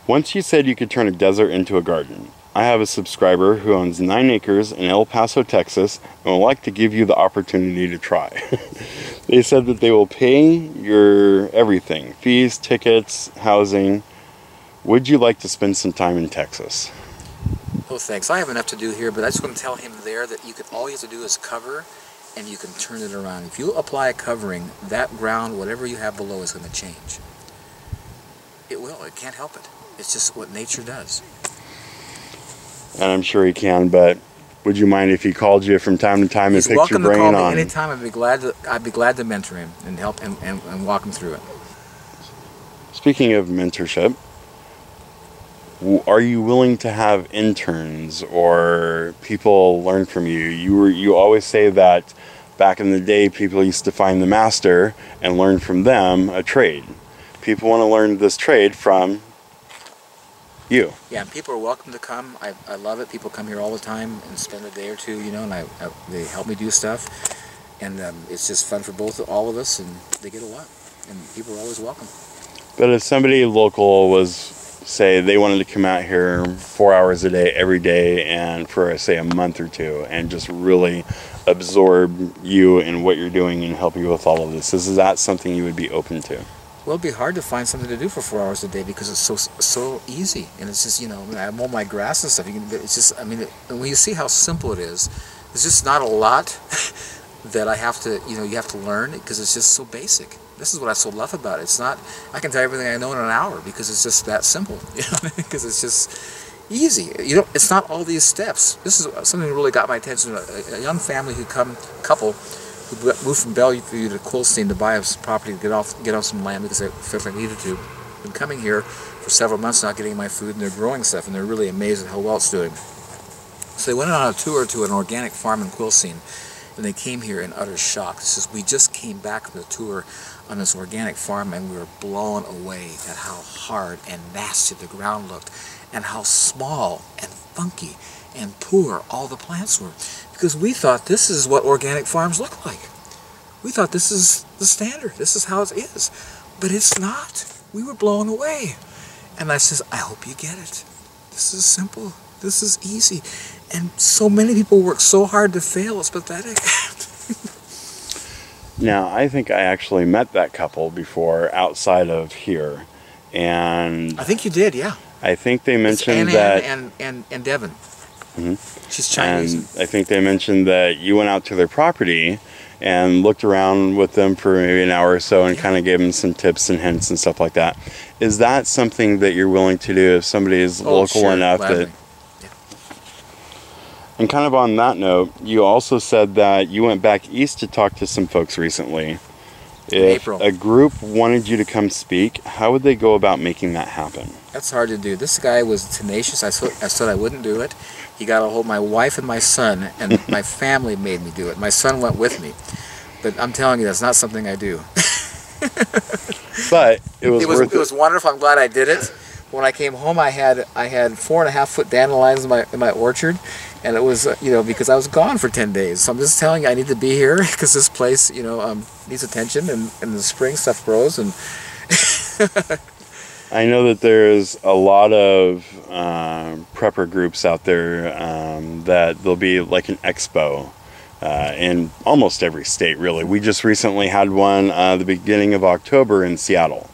Once you said you could turn a desert into a garden. I have a subscriber who owns 9 acres in El Paso, Texas, and would like to give you the opportunity to try. They said that they will pay your everything, fees, tickets, housing. Would you like to spend some time in Texas? Oh, thanks. I have enough to do here, but I just want to tell him there that all you have to do is cover, and you can turn it around. If you apply a covering, that ground, whatever you have below, is going to change. It will. It can't help it. It's just what nature does. And I'm sure he can, but would you mind if he called you from time to time and picked your brain on? He's welcome to call me anytime. I'd be glad to mentor him and help him and walk him through it. Speaking of mentorship, are you willing to have interns or people learn from you? You always say that back in the day people used to find the master and learn from them a trade. People want to learn this trade from you. Yeah, and people are welcome to come. I love it. People come here all the time and spend a day or two, and they help me do stuff. And it's just fun for all of us, and they get a lot. And people are always welcome. But if somebody local was, say, they wanted to come out here 4 hours a day, every day, and for, say, a month or two, and just really absorb you and what you're doing and help you with all of this, is that something you would be open to? Well, it'd be hard to find something to do for 4 hours a day because it's so easy, and it's just I mow my grass and stuff. It's just when you see how simple it is, there's just not a lot that I have to you have to learn because it's just so basic. This is what I so love about it. It's not I can tell you everything I know in an hour because it's just that simple. Because it's just easy. It's not all these steps. This is something that really got my attention. A young family couple. Who moved from Bellevue to Quilcene to buy a property to get off some land because they felt like I needed to. Been coming here for several months now, getting my food, and they're growing stuff, and they're really amazed at how well it's doing. So they went on a tour to an organic farm in Quilcene, and they came here in utter shock. It says, we just came back from the tour on this organic farm, and we were blown away at how hard and nasty the ground looked, and how small and funky and poor all the plants were. Because we thought this is what organic farms look like. We thought this is the standard. This is how it is. But it's not. We were blown away. And I says, I hope you get it. This is simple. This is easy. And so many people work so hard to fail. It's pathetic. Now, I think I actually met that couple before outside of here. And I think you did, yeah. I think they mentioned and Devin. Mm-hmm. She's Chinese. And I think they mentioned that you went out to their property and looked around with them for maybe an hour or so and kind of gave them some tips and hints and stuff like that. Is that something that you're willing to do if somebody is local enough gladly. that... Yeah. And kind of on that note, you also said that you went back east to talk to some folks recently. If a group wanted you to come speak, how would they go about making that happen? That's hard to do. This guy was tenacious. I said I wouldn't do it. He got a hold of my wife and my son, and my family made me do it. My son went with me. But I'm telling you, that's not something I do. But it was wonderful. I'm glad I did it. When I came home, I had 4.5-foot dandelions in my orchard, and it was because I was gone for 10 days. So I'm just telling you, I need to be here because this place needs attention, and in the spring stuff grows. And I know that there's a lot of prepper groups out there that there'll be like an expo in almost every state, really. We just recently had one the beginning of October in Seattle.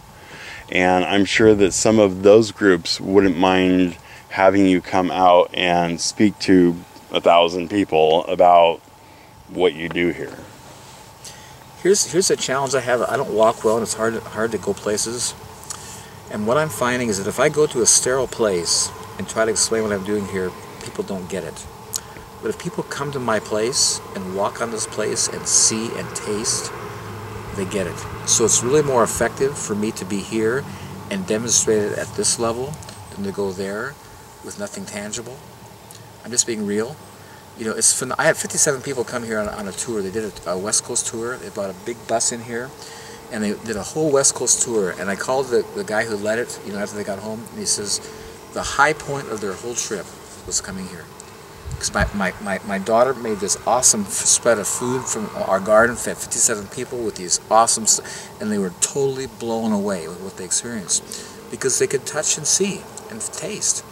And I'm sure that some of those groups wouldn't mind having you come out and speak to 1,000 people about what you do here. Here's a challenge I have. I don't walk well, and it's hard to go places. And what I'm finding is that if I go to a sterile place and try to explain what I'm doing here, people don't get it. But if people come to my place and walk on this place and see and taste, they get it. So it's really more effective for me to be here and demonstrate it at this level than to go there with nothing tangible. I'm just being real. It's fun. I had 57 people come here on a tour. They did a West Coast tour. They brought a big bus in here, and they did a whole West Coast tour. And I called the guy who led it, after they got home, and he says the high point of their whole trip was coming here. Because my daughter made this awesome spread of food from our garden, fed 57 people with these awesome, and they were totally blown away with what they experienced. Because they could touch and see. and taste.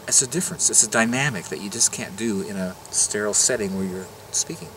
It's a difference. It's a dynamic that you just can't do in a sterile setting where you're speaking.